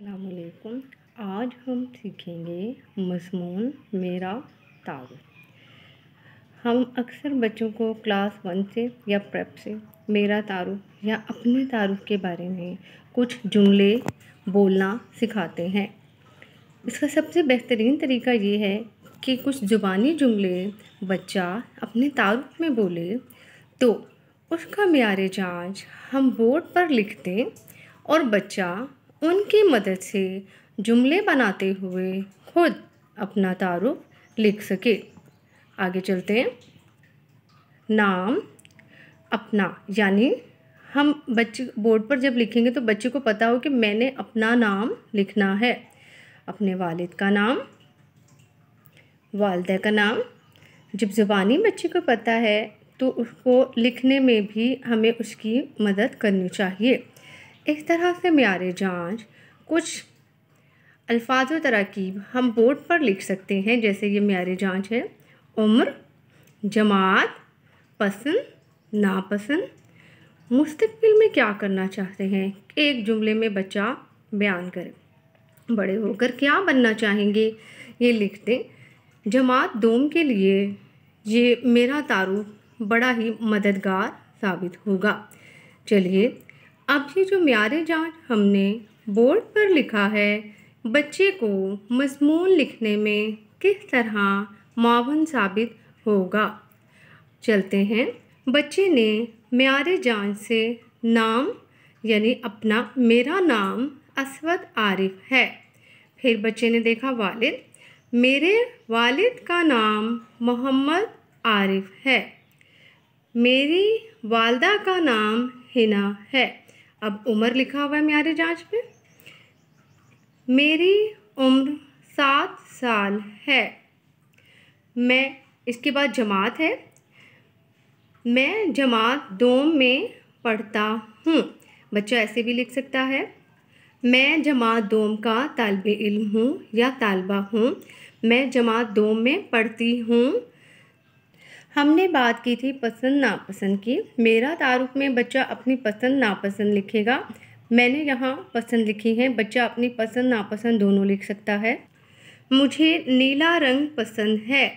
अस्सलामुअलैकुम। आज हम सीखेंगे मज़मून मेरा तारुफ। हम अक्सर बच्चों को क्लास 1 से या प्रेप से मेरा तारुफ या अपने तारुफ के बारे में कुछ जुमले बोलना सिखाते हैं। इसका सबसे बेहतरीन तरीका ये है कि कुछ ज़ुबानी जुमले बच्चा अपने तारुफ में बोले तो उसका मेयार जांच हम बोर्ड पर लिख दें और बच्चा उनकी मदद से जुमले बनाते हुए खुद अपना तारुफ लिख सके। आगे चलते हैं। नाम अपना, यानी हम बच्चे बोर्ड पर जब लिखेंगे तो बच्चे को पता हो कि मैंने अपना नाम लिखना है। अपने वालिद का नाम, वालिदा का नाम। जब ज़ुबानी बच्चे को पता है तो उसको लिखने में भी हमें उसकी मदद करनी चाहिए। इस तरह से मेयार जांच कुछ अल्फाज व तराकीब हम बोर्ड पर लिख सकते हैं। जैसे ये मेयार जांच है। उम्र, जमात, पसंद, नापसंद। मुस्तकबिल में क्या करना चाहते हैं, एक जुमले में बच्चा बयान करे। बड़े होकर क्या बनना चाहेंगे, ये लिख दें। जमात दोम के लिए ये मेरा तारुफ बड़ा ही मददगार साबित होगा। चलिए, अब ये जो मेयार जांच हमने बोर्ड पर लिखा है, बच्चे को मज़मून लिखने में किस तरह मुआवन साबित होगा। चलते हैं। बच्चे ने मेयार जांच से नाम यानी अपना, मेरा नाम असवद आरिफ है। फिर बच्चे ने देखा वालिद, मेरे वालिद का नाम मोहम्मद आरिफ है। मेरी वालदा का नाम हिना है। अब उम्र लिखा हुआ है मेयार जांच पे। मेरी उम्र 7 साल है। मैं, इसके बाद जमात है। मैं जमात दोम में पढ़ता हूँ। बच्चा ऐसे भी लिख सकता है, मैं जमात दोम का तालिब इल्म हूँ या तालिबा हूँ। मैं जमात दोम में पढ़ती हूँ। हमने बात की थी पसंद नापसंद की। मेरा तारुफ में बच्चा अपनी पसंद नापसंद लिखेगा। मैंने यहाँ पसंद लिखी है, बच्चा अपनी पसंद नापसंद दोनों लिख सकता है। मुझे नीला रंग पसंद है।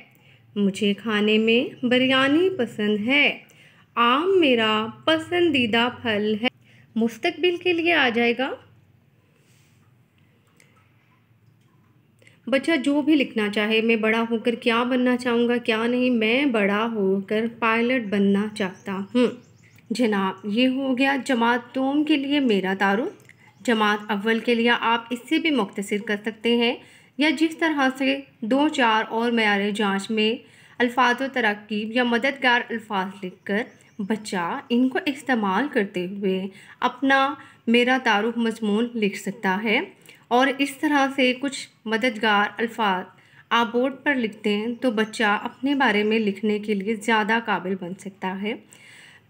मुझे खाने में बिरयानी पसंद है। आम मेरा पसंदीदा फल है। मुस्तकबिल के लिए आ जाएगा। बच्चा जो भी लिखना चाहे, मैं बड़ा होकर क्या बनना चाहूँगा, क्या नहीं, मैं बड़ा होकर पायलट बनना चाहता हूँ। जनाब, ये हो गया जमात दोम के लिए मेरा तारुफ। जमात अव्वल के लिए आप इससे भी मुख्तसर कर सकते हैं, या जिस तरह से 2-4 और मेयार जांच में अल्फाज व तराकीब या मददगार अल्फाज लिखकर बच्चा इनको इस्तेमाल करते हुए अपना मेरा तारुफ मज़मून लिख सकता है। और इस तरह से कुछ मददगार अल्फाज आप बोर्ड पर लिखते हैं तो बच्चा अपने बारे में लिखने के लिए ज़्यादा काबिल बन सकता है।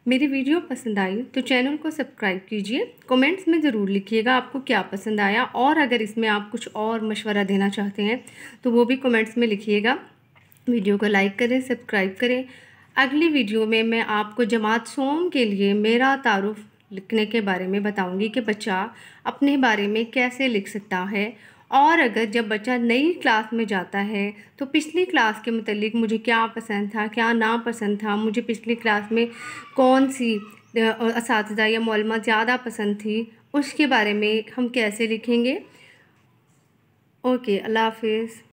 मेरी वीडियो पसंद आई तो चैनल को सब्सक्राइब कीजिए। कमेंट्स में ज़रूर लिखिएगा आपको क्या पसंद आया, और अगर इसमें आप कुछ और मशवरा देना चाहते हैं तो वो भी कमेंट्स में लिखिएगा। वीडियो को लाइक करें, सब्सक्राइब करें। अगली वीडियो में मैं आपको जमात सोम के लिए मेरा तारुफ लिखने के बारे में बताऊंगी कि बच्चा अपने बारे में कैसे लिख सकता है। और अगर जब बच्चा नई क्लास में जाता है तो पिछली क्लास के मुतालिक मुझे क्या पसंद था, क्या नापसंद था, मुझे पिछली क्लास में कौन सी असातिज़ा या मौलमा ज़्यादा पसंद थी, उसके बारे में हम कैसे लिखेंगे। ओके, अल्लाह हाफिज़।